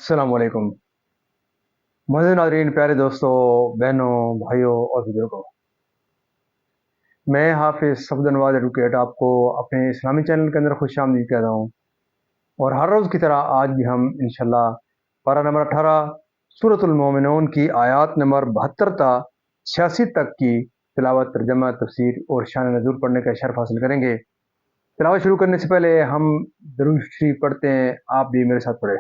السلام علیکم معزز ناظرین، پیارے دوستوں، بہنوں، بھائیوں اور بزرگوں، میں حافظ صفد نواز ایڈوکیٹ آپ کو اپنے اسلامی چینل کے اندر خوش آمدید کہتا ہوں۔ اور ہر روز کی طرح آج بھی ہم انشاءاللہ پارہ نمبر 18 سورۃ المومنون کی آیات نمبر 72 تا 86 تک کی تلاوت، ترجمہ، تفسیر اور شان نزول پڑھنے کا شرف حاصل کریں گے۔ تلاوت شروع کرنے سے پہلے ہم درود شریف پڑھتے ہیں، آپ بھی میرے ساتھ پڑھیں۔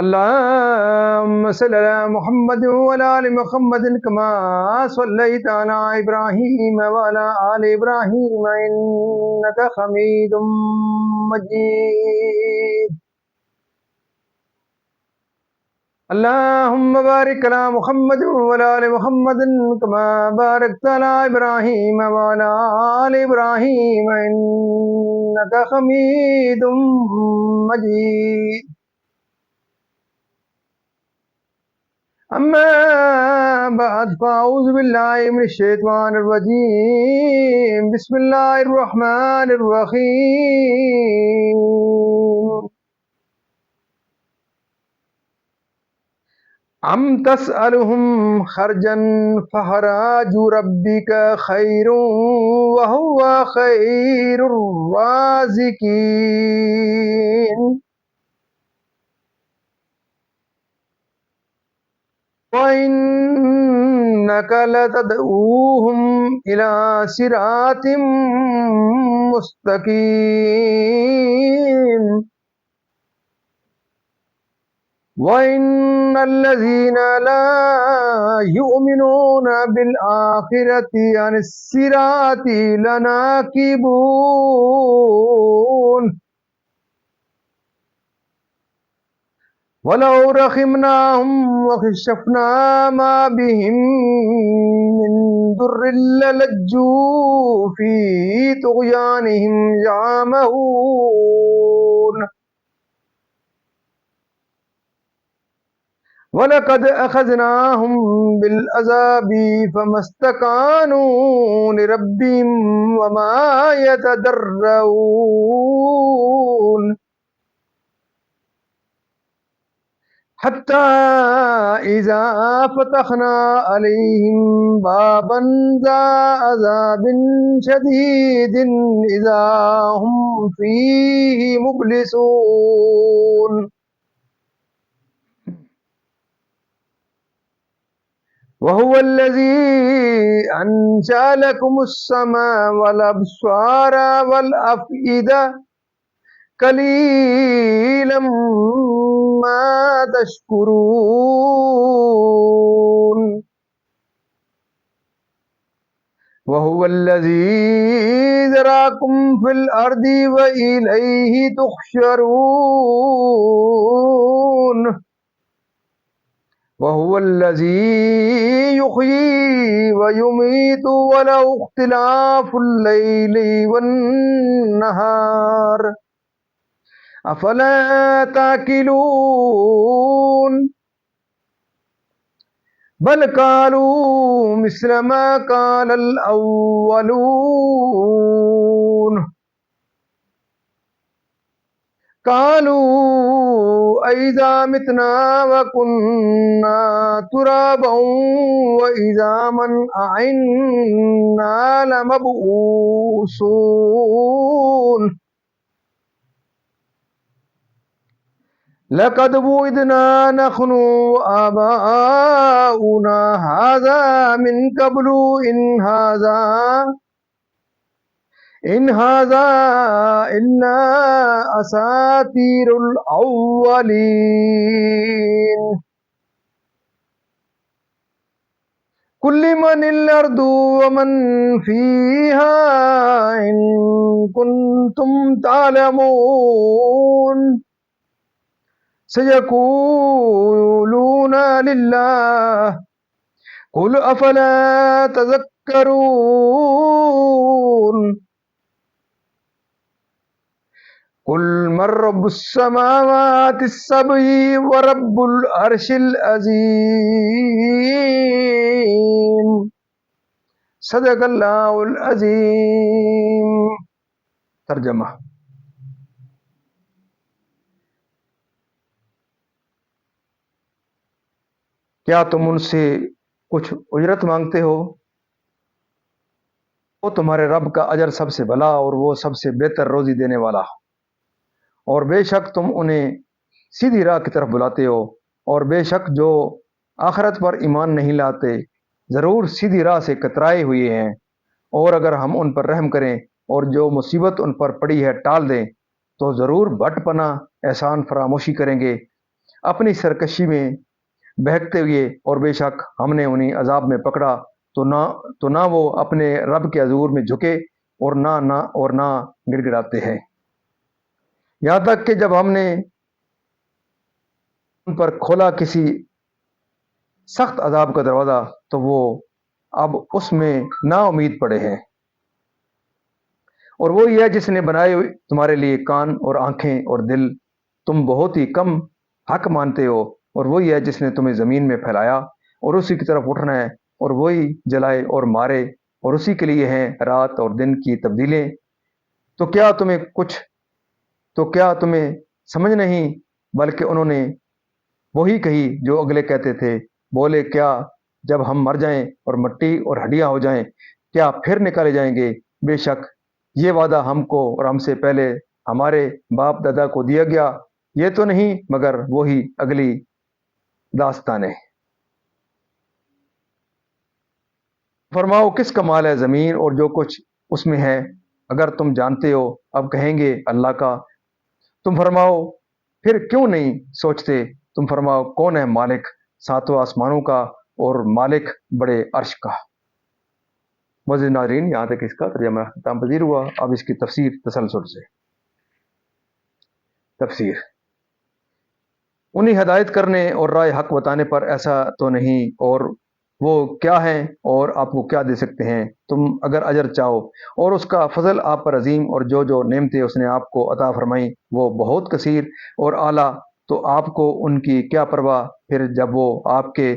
اللهم صل على محمد وعلى آل محمد كما صليت على إبراهيم وعلى آل إبراهيم إنك حميد مجيد. اللهم بارك على محمد وعلى آل محمد كما باركت على إبراهيم وعلى آل إبراهيم إنك حميد مجيد. أما بعد فأعوذ بالله من الشيطان الرجيم. بسم الله الرحمن الرحيم. أم تسألهم خرجا فخراج ربك خير وهو خير الرازقين. وَإِنَّكَ لَتَدْعُوهُمْ إِلَى صِرَاطٍ مُسْتَقِيمٍ. وَإِنَّ الَّذِينَ لَا يُؤْمِنُونَ بِالْآخِرَةِ عَنِ الصِّرَاطِ لَنَاكِبُونَ. وَلَوْ رَحِمْنَاهُمْ وَكَشَفْنَا مَا بِهِمْ مِنْ ضُرٍّ لَلَجُّوا فِي طُغْيَانِهِمْ يَعْمَهُونَ. وَلَقَدْ أَخَذْنَاهُمْ بِالْعَذَابِ فَمَا اسْتَكَانُوا لِرَبِّهِمْ وَمَا يَتَضَرَّعُونَ. حتى إذا فتحنا عليهم بابا ذا عذاب شديد إذا هم فيه مبلسون. وهو الذي أنشأ لكم السمع والأبصار والأفئدة قليلا ما تشكرون. وهو الذي ذراكم في الأرض وإليه تحشرون. وهو الذي يحيي ويميت وله اختلاف الليل والنهار أفلا تأكلون. بل قالوا مثل ما قال الأولون قالوا أئذا متنا وكنا ترابا وعظاما أئنا لمبعوثون. لقد وعدنا نحن وآباؤنا هذا من قبل إن هذا إلا أساطير الأولين. قل لمن الأرض ومن فيها إن كنتم تعلمون. سيقولون لله قل أفلا تذكرون. قل من رب السماوات السبع ورب العرش العظيم. صدق اللہ العظیم. ترجمہ: کیا تم ان سے کچھ اجرت مانگتے ہو؟ وہ تمہارے رب کا اجر سب سے بھلا اور وہ سب سے بہتر روزی دینے والا، اور بے شک تم انہیں سیدھی راہ کی طرف بلاتے ہو، اور بے شک جو آخرت پر ایمان نہیں لاتے ضرور سیدھی راہ سے کترائے ہوئے ہیں، اور اگر ہم ان پر رحم کریں اور جو مصیبت ان پر پڑی ہے ٹال دیں تو ضرور بٹ پناہ احسان فراموشی کریں گے اپنی سرکشی میں بہکتے ہوئے، اور بے شک ہم نے انہیں عذاب میں پکڑا تو نہ وہ اپنے رب کے حضور میں جھکے اور نہ گڑ گڑاتے ہیں، یہاں تک کہ جب ہم نے ان پر کھولا کسی سخت عذاب کا دروازہ تو وہ اب اس میں نا امید پڑے ہیں۔ اور وہی ہے جس نے بنائے تمہارے لیے کان اور آنکھیں اور دل، تم بہت ہی کم حق مانتے ہو، اور وہی ہے جس نے تمہیں زمین میں پھیلایا اور اسی کی طرف اٹھنا ہے، اور وہی جلائے اور مارے، اور اسی کے لیے ہیں رات اور دن کی تبدیلیں۔ تو کیا تمہیں سمجھ نہیں؟ بلکہ انہوں نے وہی کہی جو اگلے کہتے تھے، بولے کیا جب ہم مر جائیں اور مٹی اور ہڈیاں ہو جائیں کیا پھر نکالے جائیں گے؟ بے شک یہ وعدہ ہم کو اور ہم سے پہلے ہمارے باپ دادا کو دیا گیا، یہ تو نہیں مگر وہی اگلی داستانیں۔ فرماؤ کس کا مال ہے زمین اور جو کچھ اس میں ہے؟ اگر تم جانتے ہو۔ اب کہیں گے اللہ کا۔ تم فرماؤ پھر کیوں نہیں سوچتے؟ تم فرماؤ کون ہے مالک ساتوں آسمانوں کا اور مالک بڑے عرش کا؟ مزید ناظرین، یہاں تک اس کا ترجمہ ختم پذیر ہوا۔ اب اس کی تفسیر تسلسل سے۔ تفسیر: انہیں ہدایت کرنے اور راہ حق بتانے پر ایسا تو نہیں، اور وہ کیا ہیں اور آپ کو کیا دے سکتے ہیں تم اگر اجر چاہو، اور اس کا فضل آپ پر عظیم، اور جو نعمتیں اس نے آپ کو عطا فرمائیں وہ بہت کثیر اور اعلیٰ، تو آپ کو ان کی کیا پرواہ؟ پھر جب وہ آپ کے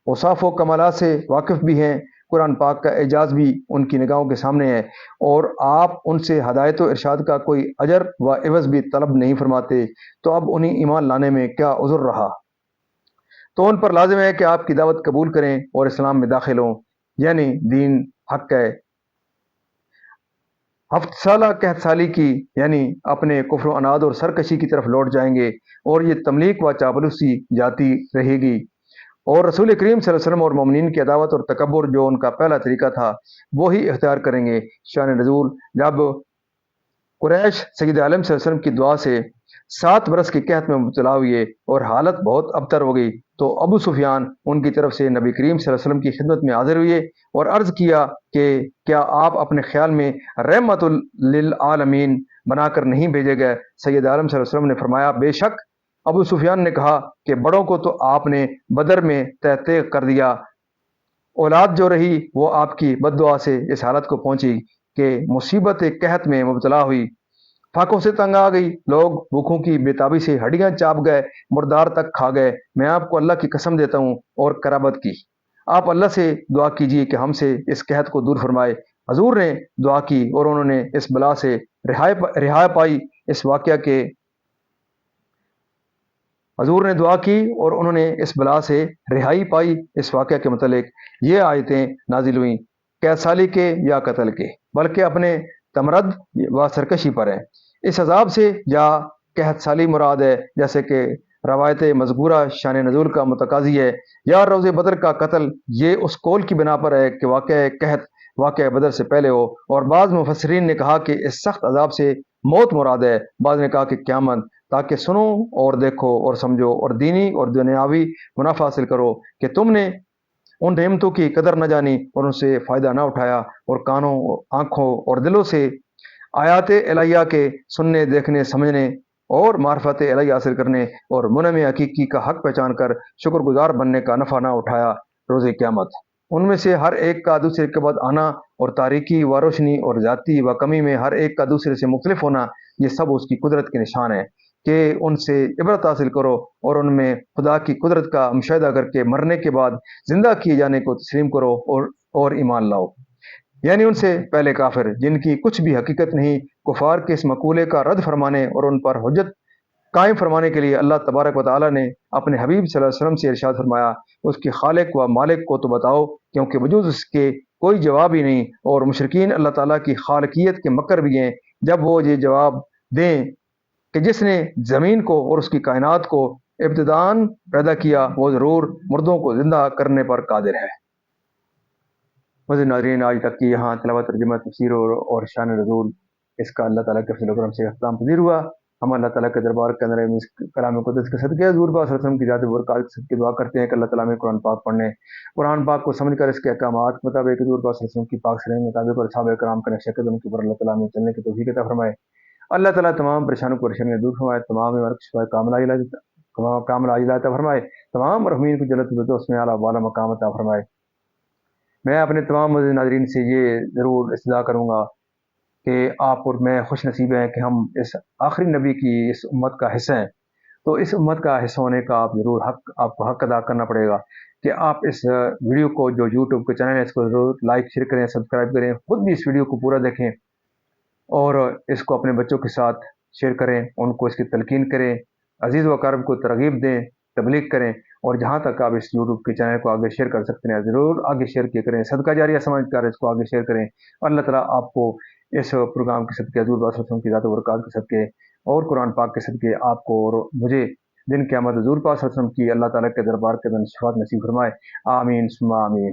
اوصاف و کمالات سے واقف بھی ہیں، قرآن پاک کا اعجاز بھی ان کی نگاہوں کے سامنے ہے، اور آپ ان سے ہدایت و ارشاد کا کوئی اجر و عوض بھی طلب نہیں فرماتے، تو اب انہیں ایمان لانے میں کیا عذر رہا؟ تو ان پر لازم ہے کہ آپ کی دعوت قبول کریں اور اسلام میں داخل ہوں، یعنی دین حق ہے۔ 7 سالہ قحط سالی کی یعنی اپنے کفر و عناد اور سرکشی کی طرف لوٹ جائیں گے، اور یہ تملیک و چاپلوسی جاتی رہے گی، اور رسول کریم صلی اللہ علیہ وسلم اور مومنین کی عداوت اور تکبر جو ان کا پہلا طریقہ تھا وہی اختیار کریں گے۔ شان نزول: جب قریش سید عالم صلی اللہ علیہ وسلم کی دعا سے 7 برس کی قحط میں مبتلا ہوئے اور حالت بہت ابتر ہو گئی، تو ابو سفیان ان کی طرف سے نبی کریم صلی اللہ علیہ وسلم کی خدمت میں حاضر ہوئے اور عرض کیا کہ کیا آپ اپنے خیال میں رحمت للعالمین بنا کر نہیں بھیجے گئے؟ سید عالم صلی اللہ علیہ وسلم نے فرمایا بے شک۔ ابو سفیان نے کہا کہ بڑوں کو تو آپ نے بدر میں تحقیق کر دیا، اولاد جو رہی وہ آپ کی بد دعا سے اس حالت کو پہنچی کہ مصیبت قحط میں مبتلا ہوئی، پھاکوں سے تنگ آ گئی، لوگ بھوکوں کی بےتابی سے ہڈیاں چاپ گئے، مردار تک کھا گئے۔ میں آپ کو اللہ کی قسم دیتا ہوں اور قرابت کی، آپ اللہ سے دعا کیجیے کہ ہم سے اس قحط کو دور فرمائے۔ حضور نے دعا کی اور انہوں نے اس بلا سے رہائی پائی۔ اس واقعہ کے حضور نے دعا کی اور انہوں نے اس بلا سے رہائی پائی۔ اس واقعہ کے متعلق یہ آیتیں نازل ہوئیں قحط سالی کے یا قتل کے، بلکہ اپنے تمرد و سرکشی پر ہیں۔ اس عذاب سے یا قحط سالی مراد ہے، جیسے کہ روایت مذکورہ شان نزول کا متقاضی ہے، یا روز بدر کا قتل یہ اس قول کی بنا پر ہے کہ واقعہ قحط واقعہ بدر سے پہلے ہو، اور بعض مفسرین نے کہا کہ اس سخت عذاب سے موت مراد ہے، بعض نے کہا کہ قیامت، تاکہ سنو اور دیکھو اور سمجھو اور دینی اور دنیاوی منافع حاصل کرو کہ تم نے ان نعمتوں کی قدر نہ جانی اور ان سے فائدہ نہ اٹھایا، اور کانوں، آنکھوں اور دلوں سے آیات الہیہ کے سننے، دیکھنے، سمجھنے اور معرفت الہی حاصل کرنے اور منعم حقیقی کا حق پہچان کر شکر گزار بننے کا نفع نہ اٹھایا روز قیامت۔ ان میں سے ہر ایک کا دوسرے کے بعد آنا، اور تاریکی و روشنی اور ذاتی و کمی میں ہر ایک کا دوسرے سے مختلف ہونا، یہ سب اس کی قدرت کے نشان ہے کہ ان سے عبرت حاصل کرو اور ان میں خدا کی قدرت کا مشاہدہ کر کے مرنے کے بعد زندہ کیے جانے کو تسلیم کرو اور ایمان لاؤ۔ یعنی ان سے پہلے کافر جن کی کچھ بھی حقیقت نہیں، کفار کے اس مقولے کا رد فرمانے اور ان پر حجت قائم فرمانے کے لیے اللہ تبارک و تعالیٰ نے اپنے حبیب صلی اللہ علیہ وسلم سے ارشاد فرمایا، اس کے خالق و مالک کو تو بتاؤ، کیونکہ وجود اس کے کوئی جواب ہی نہیں، اور مشرکین اللہ تعالیٰ کی خالقیت کے مکر بھی ہیں جب وہ یہ جواب دیں کہ جس نے زمین کو اور اس کی کائنات کو ابتدان پیدا کیا وہ ضرور مردوں کو زندہ کرنے پر قادر ہے۔ مزید ناظرین، آج تک کی یہاں تلاوت، ترجمہ، تفسیر اور شان رسول اس کا اللہ تعالیٰ کے فضل و کرم سے اختتام پذیر ہوا۔ ہم اللہ تعالیٰ کے دربار کے اندر اس کلام قدس کے صدقے حضور پاک صلی اللہ علیہ وسلم کی ذات برکات کے صدقے دعا کرتے ہیں کہ اللہ تعالیٰ میں قرآن پاک پڑھنے، قرآن پاک کو سمجھ کر اس کے احکامات کے مطابق حضور پاک صلی اللہ علیہ وسلم کی پاک سنت کے مطابق اور صحابہ کرام کے نقش قدم کے اوپر اللہ تعالیٰ میں چلنے کی توفیق عطا فرمائے۔ اللہ تعالیٰ تمام پریشانوں کو پریشانیاں دور فرمائے، تمام شفا کامل عاجلہ عطا فرمائے، تمام مرحومین کو جنت الفردوس میں اعلیٰ والا مقام عطا فرمائے۔ میں اپنے تمام مزید ناظرین سے یہ ضرور استدعا کروں گا کہ آپ اور میں خوش نصیب ہیں کہ ہم اس آخری نبی کی اس امت کا حصہ ہیں، تو اس امت کا حصہ ہونے کا آپ ضرور آپ کو حق ادا کرنا پڑے گا کہ آپ اس ویڈیو کو جو یوٹیوب کے چینل ہے اس کو ضرور لائک شیئر کریں، سبسکرائب کریں، خود بھی اس ویڈیو کو پورا دیکھیں اور اس کو اپنے بچوں کے ساتھ شیئر کریں، ان کو اس کی تلقین کریں، عزیز و اقارب کو ترغیب دیں، تبلیغ کریں، اور جہاں تک آپ اس یوٹیوب کے چینل کو آگے شیئر کر سکتے ہیں ضرور آگے شیئر کیا کریں، صدقہ جاریہ سمجھ کر اس کو آگے شیئر کریں۔ اللہ تعالیٰ آپ کو اس پروگرام کے صدقے، حضور پاک صلی اللہ علیہ وسلم کی ذات و برکات کے صدقے اور قرآن پاک کے صدقے آپ کو اور مجھے دن قیامت حضور پاک صلی اللہ علیہ وسلم کی اللہ تعالیٰ کے دربار کے اندر شفاعت نصیب فرمائے۔ آمین ثم آمین۔